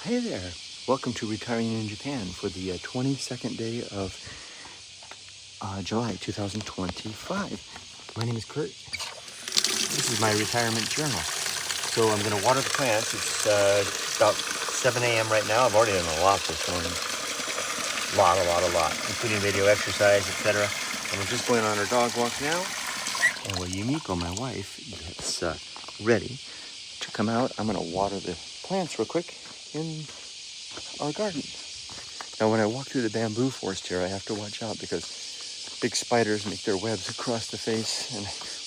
Hey there, welcome to Retiring in Japan for the 22nd day of July 2025. My name is Kurt. This is my retirement journal. So I'm going to water the plants. It's about 7 a.m. right now. I've already done a lot this morning. A lot, including video exercise, etc. And we're just going on our dog walk now. And Yumiko, my wife, gets ready to come out. I'm going to water the plants real quick in our garden. Now when I walk through the bamboo forest here, I have to watch out because big spiders make their webs across the face and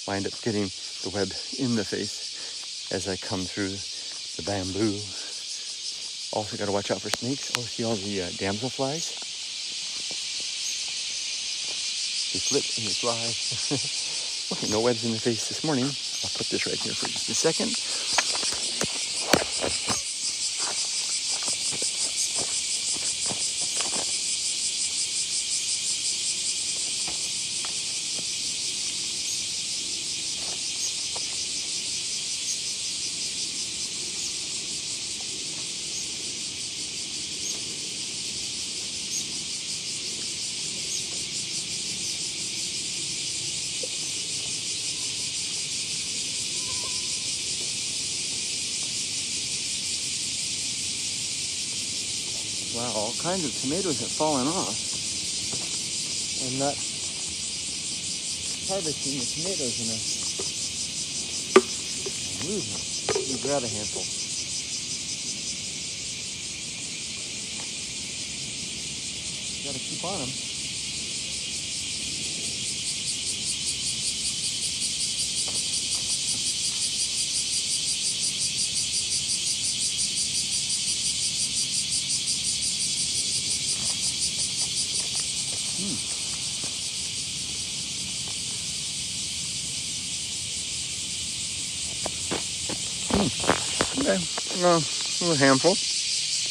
wind up getting the web in the face as I come through the bamboo. Also got to watch out for snakes. Oh, see all the damselflies? They flip and they fly. Okay, no webs in the face this morning. I'll put this right here for just a second. Wow, all kinds of tomatoes have fallen off. I'm not harvesting the tomatoes enough. Let me grab a handful. Gotta keep on them. Okay, a little handful,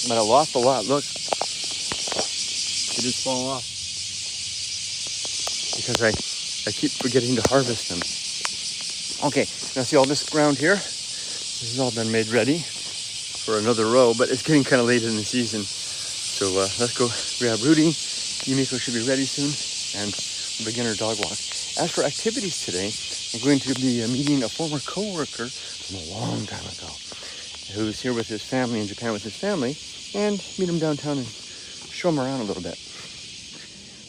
but I lost a lot. Look, they just fall off because I keep forgetting to harvest them. Okay, now see all this ground here? This has all been made ready for another row, but it's getting kind of late in the season. So let's go grab Rudy. Yumiko should be ready soon, and we'll begin our dog walk. As for activities today, I'm going to be meeting a former co-worker from a long time ago who's here with his family in Japan with his family, and meet him downtown and show him around a little bit.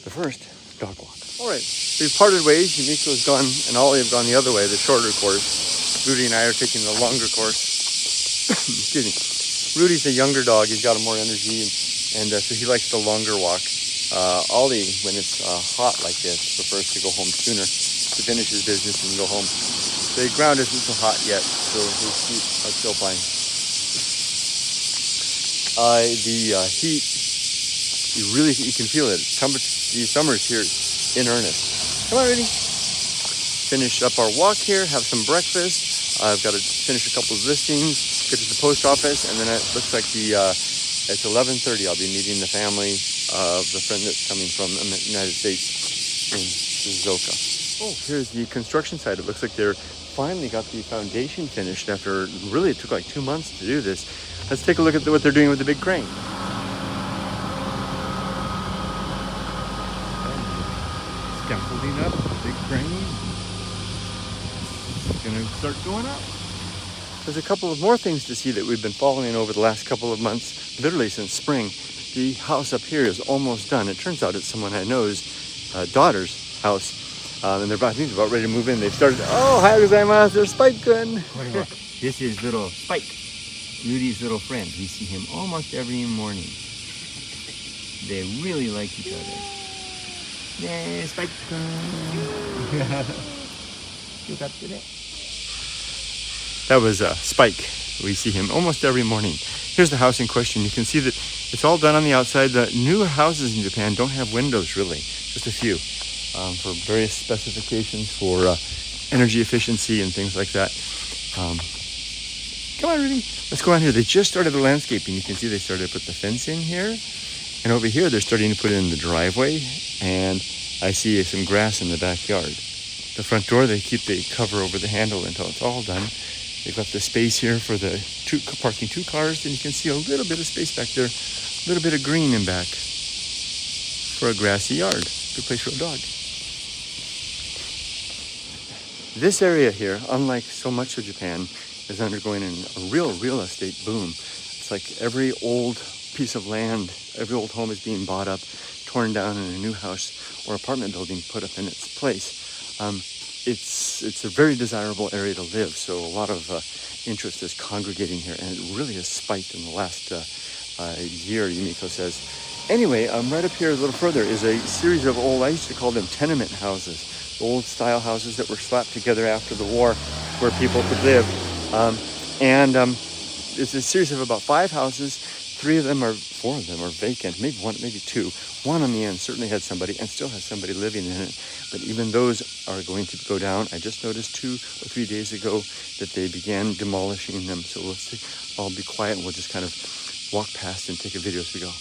But first, dog walk. All right, we've parted ways. Yumiko's gone, and Ollie have gone the other way, the shorter course. Rudy and I are taking the longer course. Excuse me. Rudy's a younger dog. He's got more energy, and so he likes the longer walk. Ollie, when it's hot like this, prefers to go home sooner to finish his business and go home. The ground isn't so hot yet, so his feet are still fine. The heat, you can feel it. These summers here in earnest. Come on, Rudy. Finish up our walk here, have some breakfast. I've got to finish a couple of listings, get to the post office, and then it looks like it's 11:30. I'll be meeting the family of the friend that's coming from the United States in Shizuoka. Oh, here's the construction site. It looks like they're finally got the foundation finished after really it took like 2 months to do this. Let's take a look at what they're doing with the big crane. Scaffolding up, the big crane. It's gonna start going up. There's a couple of more things to see that we've been following over the last couple of months, literally since spring. The house up here is almost done. It turns out it's someone I know's daughter's house. And I think they're about ready to move in. They've started, oh, hi gozaimasu, there's Spike-kun. This is little Spike, Rudy's little friend. We see him almost every morning. They really like each other. Yeah, Spike-kun. You got today. That was Spike. We see him almost every morning. Here's the house in question. You can see that it's all done on the outside. The new houses in Japan don't have windows, really. Just a few. For various specifications for energy efficiency and things like that. Come on, Rudy. Let's go on here. They just started the landscaping. You can see they started to put the fence in here. And over here, they're starting to put in the driveway. And I see some grass in the backyard. The front door, they keep the cover over the handle until it's all done. They've got the space here for the parking 2 cars. And you can see a little bit of space back there, a little bit of green in back for a grassy yard. Good place for a dog. This area here, unlike so much of Japan, is undergoing a real estate boom. It's like every old piece of land, every old home is being bought up, torn down, and a new house or apartment building put up in its place. It's a very desirable area to live, so a lot of interest is congregating here, and it really has spiked in the last year, Yumiko says. Anyway, right up here a little further is a series of old, I used to call them tenement houses, old style houses that were slapped together after the war where people could live. It's a series of about 5 houses. 4 of them are vacant, maybe 2. One on the end certainly had somebody and still has somebody living in it. But even those are going to go down. I just noticed 2 or 3 days ago that they began demolishing them. So let's see. I'll be quiet and we'll just kind of walk past and take a video as we go.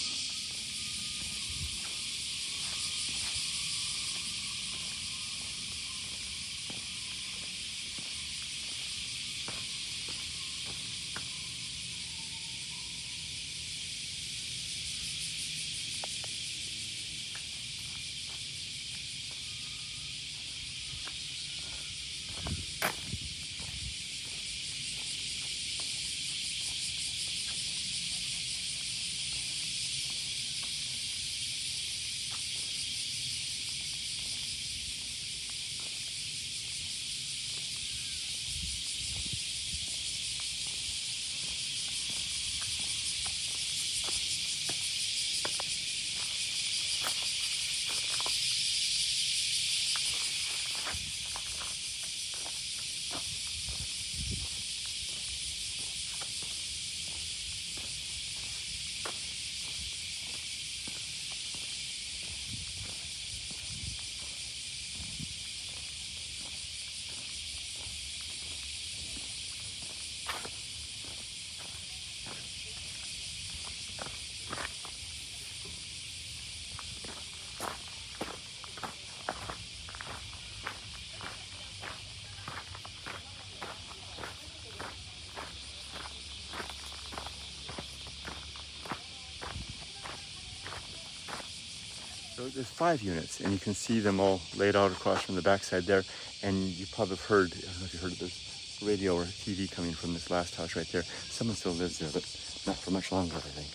So there's 5 units, and you can see them all laid out across from the backside there. And you probably have heard, I don't know if you heard of this radio or TV coming from this last house right there. Someone still lives there, but not for much longer, I think.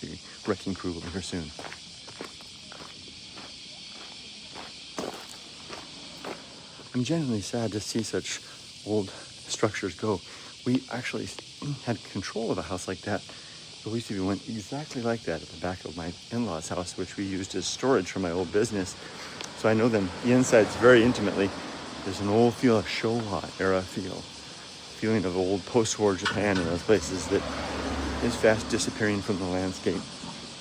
The wrecking crew will be here soon. I'm genuinely sad to see such old structures go. We actually had control of a house like that. We used to be one exactly like that at the back of my in-laws' house, which we used as storage for my old business. So I know them, the insides very intimately. There's an old feel, a Showa era feeling of old post-war Japan in those places that is fast disappearing from the landscape.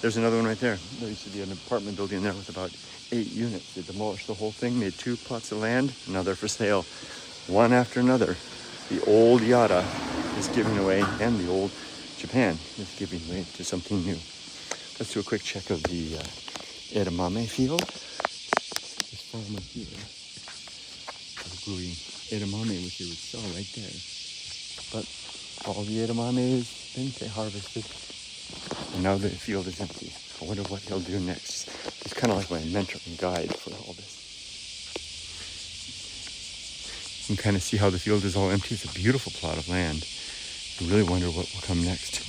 There's another one right there. There used to be an apartment building there with about 8 units. They demolished the whole thing, made 2 plots of land, and now they're for sale. One after another. The old Yara is giving away, and the old Japan is giving way to something new. Let's do a quick check of the edamame field. This farmer here is growing edamame, which he would sell right there. But all the edamame has been harvested, and now the field is empty. I wonder what he'll do next. He's kind of like my mentor and guide for all this. You can kind of see how the field is all empty. It's a beautiful plot of land. I really wonder what will come next.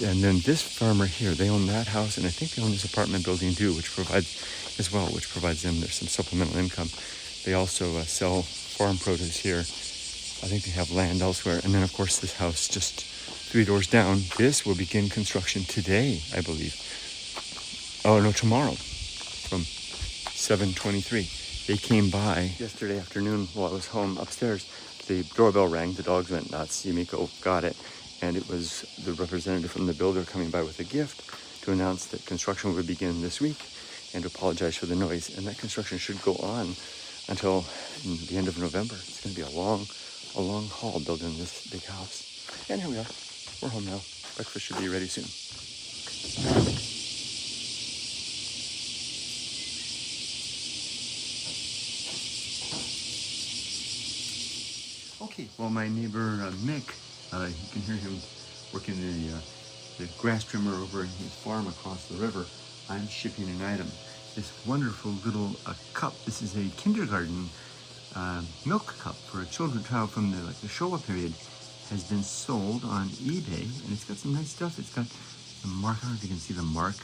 And then this farmer here, they own that house, and I think they own this apartment building too, which provides them, there's some supplemental income. They also sell farm produce here. I think they have land elsewhere. And then of course this house just 3 doors down, this will begin construction today, I believe. Oh no, tomorrow from 7:23. They came by yesterday afternoon while I was home upstairs. The doorbell rang, the dogs went nuts, Yumiko got it, and it was the representative from the builder coming by with a gift to announce that construction would begin this week and to apologize for the noise. And that construction should go on until the end of November. It's going to be a long haul building this big house. And here we are. We're home now. Breakfast should be ready soon. Okay, well, my neighbor Mick, you can hear him working the grass trimmer over in his farm across the river. I'm shipping an item. This wonderful little cup. This is a kindergarten milk cup for a child from the Showa period. Has been sold on eBay, and it's got some nice stuff. It's got the mark. I don't know if you can see the mark,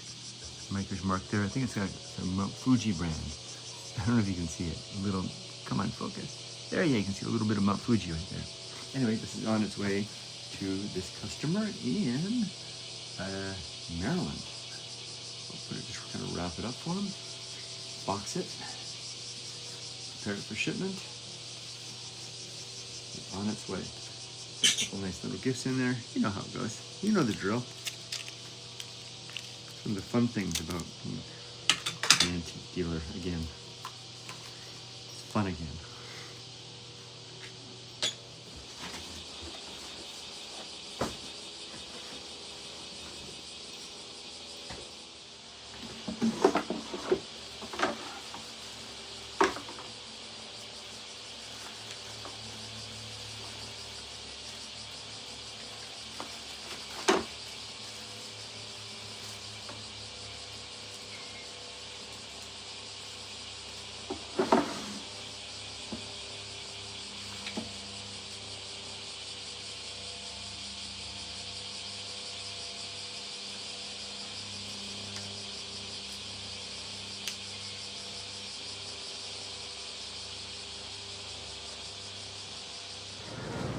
maker's mark there. I think it's got some Fuji brand. I don't know if you can see it. A little, come on, focus. There you can see a little bit of Mount Fuji right there. Anyway, this is on its way to this customer in Maryland. I'll just kind of wrap it up for him, box it, prepare it for shipment. It's on its way. Couple nice little gifts in there. You know how it goes. You know the drill. Some of the fun things about being an antique dealer again. It's fun again.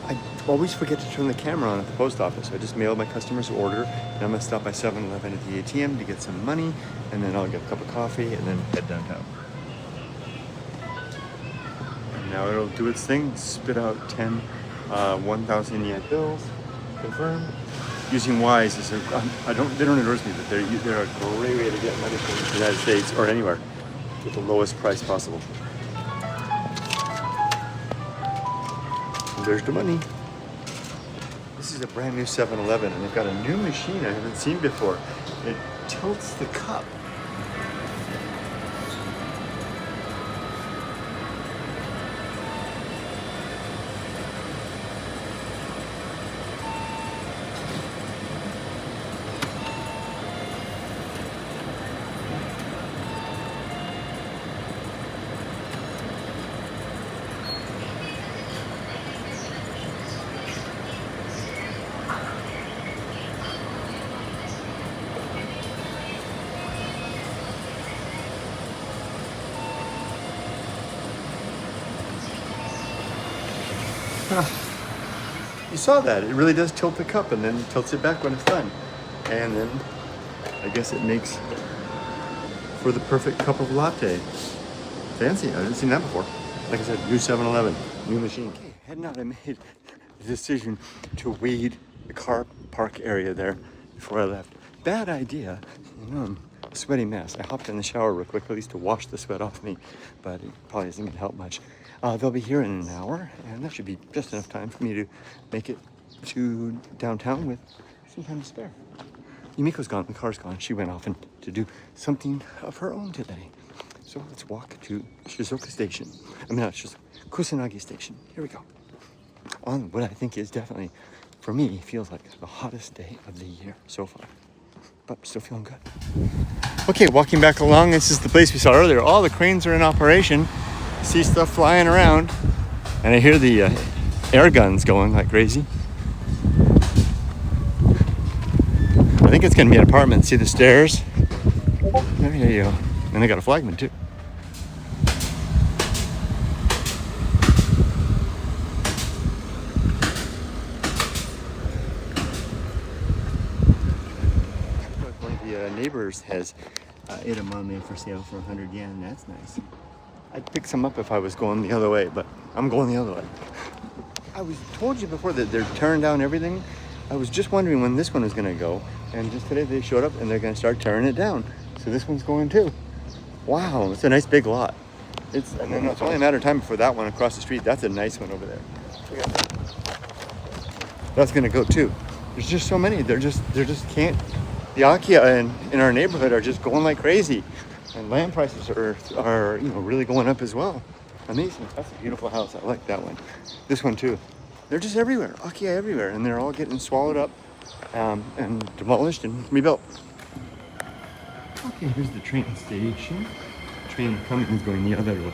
I always forget to turn the camera on at the post office. I just mailed my customer's order, and I'm gonna stop by 7-Eleven at the ATM to get some money, and then I'll get a cup of coffee and then head downtown. And now it'll do its thing, spit out 10 1,000 yen bills, confirmed. Using Wise is they don't endorse me, but they're a great way to get money from the United States or anywhere with the lowest price possible. There's the money. This is a brand new 7-Eleven, and they've got a new machine I haven't seen before. It tilts the cup. You saw that. It really does tilt the cup and then tilts it back when it's done. And then I guess it makes for the perfect cup of latte. Fancy. I haven't seen that before. Like I said, new 7-Eleven, new machine. Okay, heading out, I made the decision to weed the car park area there before I left. Bad idea. You know, I'm a sweaty mess. I hopped in the shower real quick, at least to wash the sweat off me, but it probably isn't going to help much. They'll be here in an hour, and that should be just enough time for me to make it to downtown with some time to spare. Yumiko's gone, the car's gone. She went off to do something of her own today. So let's walk to Shizuoka Station. Kusanagi Station. Here we go. On what I think is definitely, for me, feels like the hottest day of the year so far. But still feeling good. Okay, walking back along, this is the place we saw earlier. All the cranes are in operation. See stuff flying around, and I hear the air guns going like crazy. I think it's gonna be an apartment. See the stairs? There you go. And they got a flagman too. One of the neighbors has edamame for sale for 100 yen. That's nice. I'd pick some up if I was going the other way, but I'm going the other way. I told you before that they're tearing down everything. I was just wondering when this one is going to go, and just today they showed up and they're going to start tearing it down. So this one's going too. Wow, it's a nice big lot. And then it's only a matter of time before that one across the street. That's a nice one over there. That's going to go too. There's just so many. They're just can't. The Akia in our neighborhood are just going like crazy. And land prices are really going up as well. Amazing. That's a beautiful house. I like that one. This one too. They're just everywhere, Aki everywhere, and they're all getting swallowed up and demolished and rebuilt. Okay, here's the train station. Train coming is going the other way.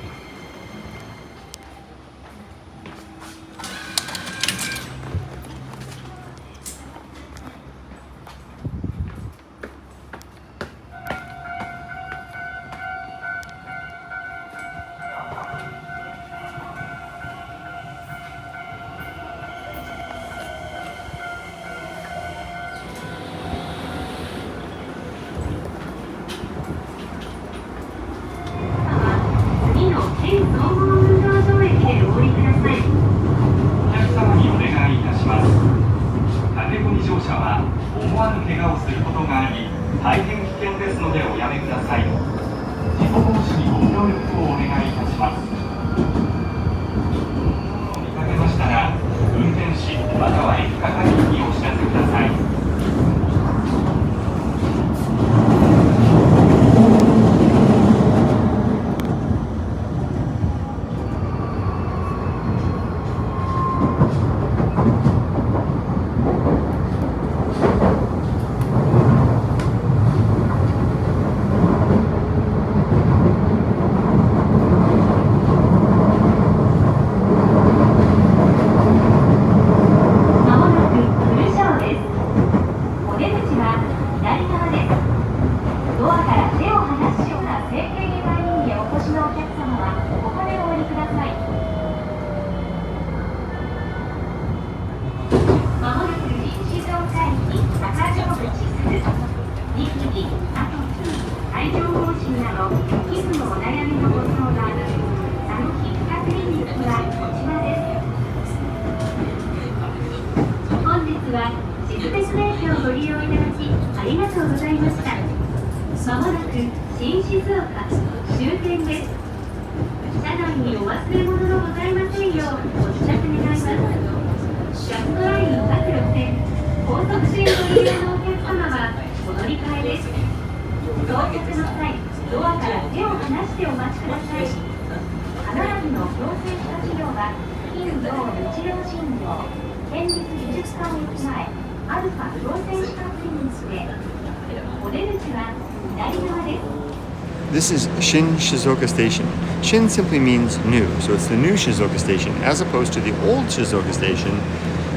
This is Shin Shizuoka Station. Shin simply means new, so it's the new Shizuoka Station, as opposed to the old Shizuoka Station,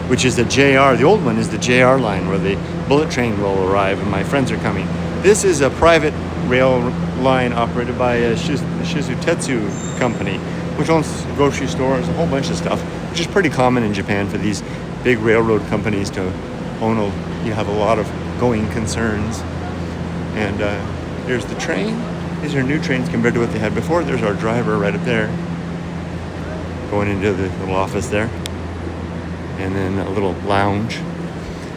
which is the JR. The old one is the JR line, where the bullet train will arrive and my friends are coming. This is a private rail line operated by a Shizutetsu company, which owns grocery stores, a whole bunch of stuff, which is pretty common in Japan for these big railroad companies to own. You have a lot of going concerns. And here's the train. These are new trains compared to what they had before. There's our driver right up there, going into the little office there, and then a little lounge.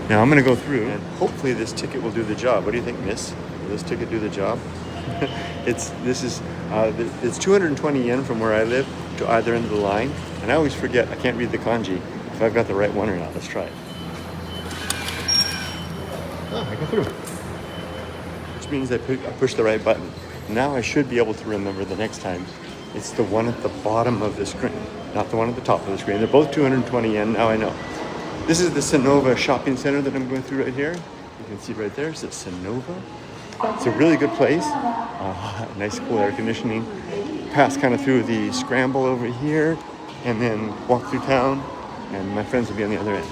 Now I'm going to go through, and hopefully this ticket will do the job. What do you think, miss? Will this ticket do the job? It's 220 yen from where I live to either end of the line, and I always forget. I can't read the kanji if I've got the right one or not. Let's try it. Oh, I got through. Which means I pushed the right button. Now I should be able to remember the next time. It's the one at the bottom of the screen, not the one at the top of the screen. They're both 220 yen, now I know. This is the Sonova shopping center that I'm going through right here. You can see right there, it's Sonova. It's a really good place. Nice cool air conditioning. Pass kind of through the scramble over here, and then walk through town, and my friends will be on the other end.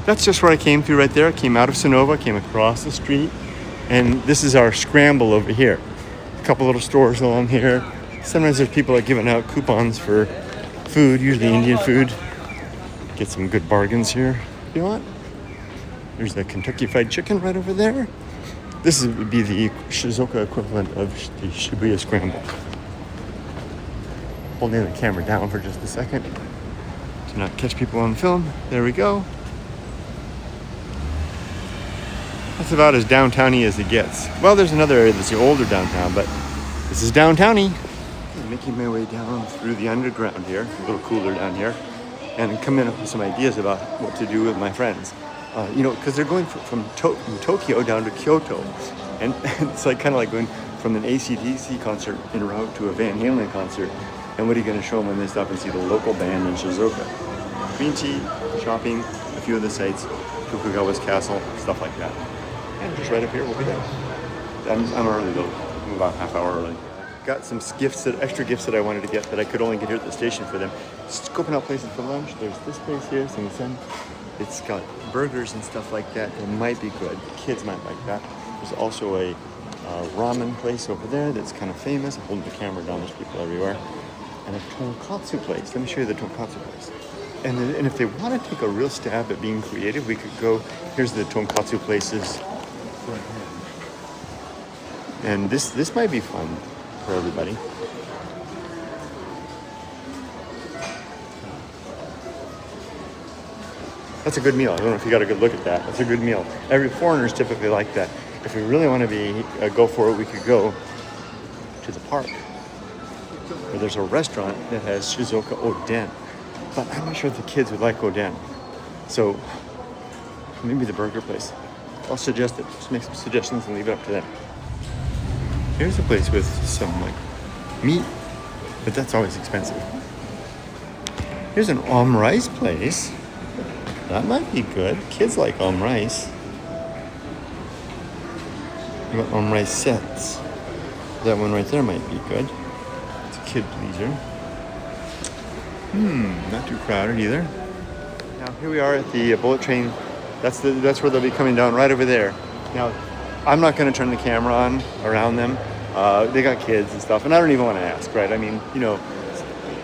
That's just where I came through right there. I came out of Sonova, came across the street, and this is our scramble over here. A couple little stores along here. Sometimes there's people that are giving out coupons for food, usually Indian food. Get some good bargains here if you want. There's the Kentucky Fried Chicken right over there. This would be the Shizuoka equivalent of the Shibuya Scramble. Holding the camera down for just a second to not catch people on film. There we go. That's about as downtowny as it gets. Well, there's another area that's the older downtown, but this is downtowny. I'm making my way down through the underground here, a little cooler down here, and coming up with some ideas about what to do with my friends. Because they're going from Tokyo down to Kyoto, and it's like kind of like going from an AC/DC concert en route to a Van Halen concert. And what are you going to show them when they stop and see the local band in Shizuoka? green tea, shopping, a few of the sites, Tokugawa's castle, stuff like that. And just right up here, we'll be there. I'm early though, I'm about half hour early. Got some extra gifts that I wanted to get that I could only get here at the station for them. Scoping out places for lunch. There's this place here, Sun. It's got burgers and stuff like that. It might be good. The kids might like that. There's also a ramen place over there that's kind of famous. I'm holding the camera down. There's people everywhere. And a tonkatsu place. Let me show you the tonkatsu place. And if they want to take a real stab at being creative, we could go. Here's the tonkatsu places. And this might be fun for everybody. That's a good meal. I don't know if you got a good look at that. That's a good meal. Every foreigners typically like that. If we really want to go for it, we could go to the park where there's a restaurant that has Shizuoka Oden. But I'm not sure if the kids would like Oden. So maybe the burger place. I'll suggest it. Just make some suggestions and leave it up to them. Here's a place with some like meat, but that's always expensive. Here's an rice place. That might be good. Kids like rice. You got rice sets. That one right there might be good. It's a kid pleaser. Not too crowded either. Now here we are at the bullet train. That's where they'll be coming down right over there. Now, I'm not going to turn the camera on around them. They got kids and stuff, and I don't even want to ask, right? I mean,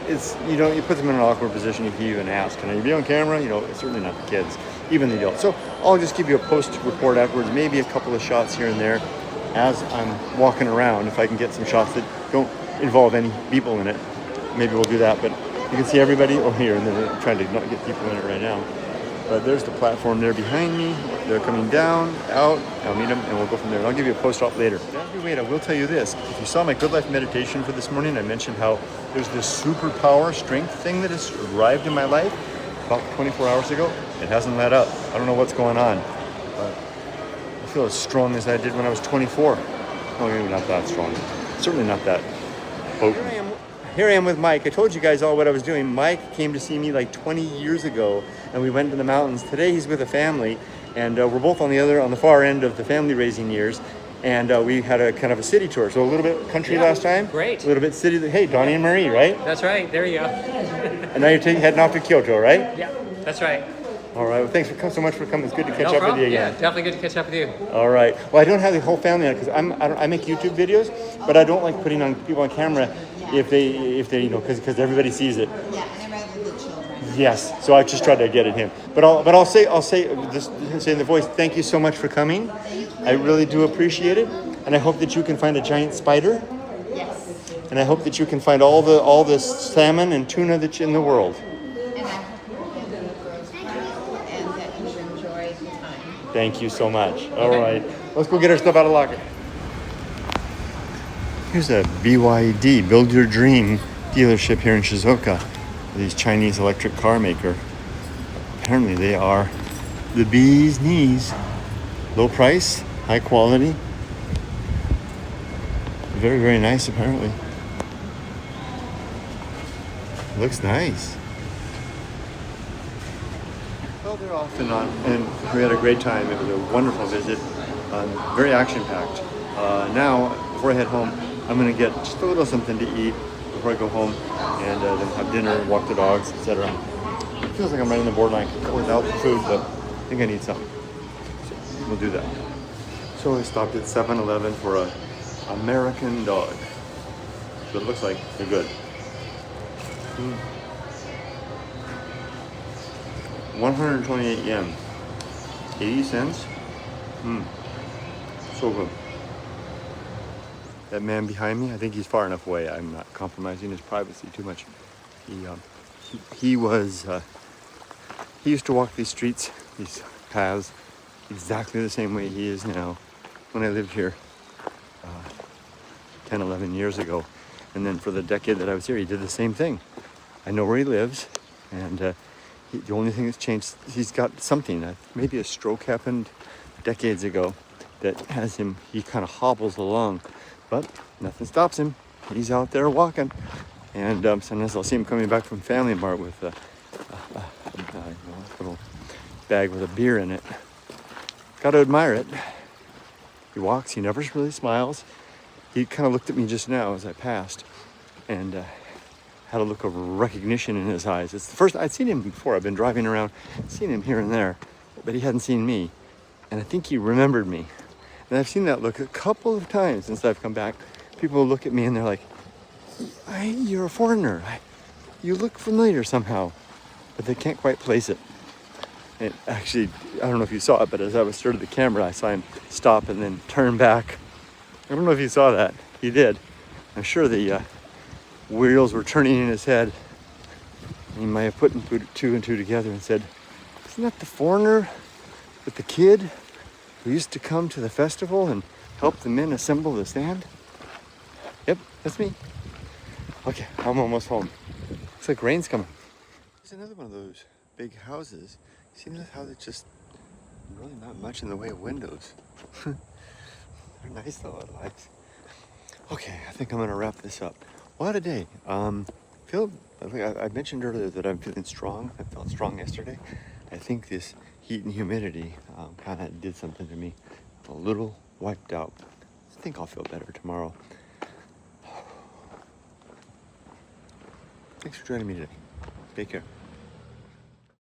it's you put them in an awkward position if you even ask. Can I be on camera? It's certainly not the kids, even the adults. So I'll just give you a post report afterwards, maybe a couple of shots here and there as I'm walking around. If I can get some shots that don't involve any people in it, maybe we'll do that. But you can see everybody here, and then I'm trying to not get people in it right now. But there's the platform there behind me. They're coming down, out. I'll meet them, and we'll go from there. And I'll give you a post-op later. As we wait, I will tell you this. If you saw my Good Life meditation for this morning, I mentioned how there's this superpower strength thing that has arrived in my life about 24 hours ago. It hasn't let up. I don't know what's going on, but I feel as strong as I did when I was 24. No, maybe not that strong. Certainly not that potent. Here I am with Mike. I told you guys all what I was doing. Mike came to see me like 20 years ago, and we went to the mountains. Today he's with a family, and we're both on the far end of the family raising years, and we had a kind of a city tour. So a little bit country last time. Great. A little bit city. Hey, Donnie and Marie, right? That's right. There you go. And now you're heading off to Kyoto, right? Yeah, that's right. All right. Well, thanks so much for coming. It's good to catch up with you again. Yeah, definitely good to catch up with you. All right. Well, I don't have the whole family on it because I make YouTube videos, but I don't like putting on people on camera if they because everybody sees it. Yeah, and rather the children. Yes. So I just tried to get at him. But I'll say this in the voice. Thank you so much for coming. Thank you. I really do appreciate it, and I hope that you can find a giant spider. Yes. And I hope that you can find all the salmon and tuna that's in the world. And I hope you grows well and that you enjoy the time. Thank you so much. All right. Let's go get our stuff out of the locker. Here's a BYD, Build Your Dream dealership here in Shizuoka. These Chinese electric car maker. Apparently they are the bee's knees. Low price, high quality. Very, very nice apparently. Looks nice. Well, they're off and on, and we had a great time. It was a wonderful visit, very action-packed. Now, before I head home, I'm going to get just a little something to eat before I go home, and then have dinner, walk the dogs, etc. It feels like I'm right on the borderline without food, but I think I need something. So we'll do that. So I stopped at 7-Eleven for a American dog. So it looks like they're good. 128 yen. 80 cents. So good. That man behind me, I think he's far enough away. I'm not compromising his privacy too much. He used to walk these streets, these paths, exactly the same way he is now. When I lived here 10, 11 years ago. And then for the decade that I was here, he did the same thing. I know where he lives, and the only thing that's changed, he's got something, maybe a stroke happened decades ago that has him, he kind of hobbles along, but nothing stops him. He's out there walking, and sometimes I'll see him coming back from Family Mart with a bag with a beer in it. Got to admire it. He walks, he never really smiles. He kind of looked at me just now as I passed and had a look of recognition in his eyes. It's the first, I'd seen him before. I've been driving around, seen him here and there, but he hadn't seen me. And I think he remembered me. And I've seen that look a couple of times since I've come back. People will look at me and they're like, you're a foreigner. You look familiar somehow, but they can't quite place it. And actually, I don't know if you saw it, but as I was started the camera, I saw him stop and then turn back. I don't know if you saw that. He did. I'm sure the wheels were turning in his head. He might have put two and two together and said, isn't that the foreigner with the kid who used to come to the festival and help the men assemble the stand? Yep, that's me. Okay, I'm almost home. Looks like rain's coming. There's another one of those big houses. See how there's just really not much in the way of windows. They're nice though, I like. Okay, I think I'm gonna wrap this up. What a day. I mentioned earlier that I'm feeling strong. I felt strong yesterday. I think this heat and humidity kind of did something to me. I'm a little wiped out. I think I'll feel better tomorrow. Thanks for joining me today. Take care.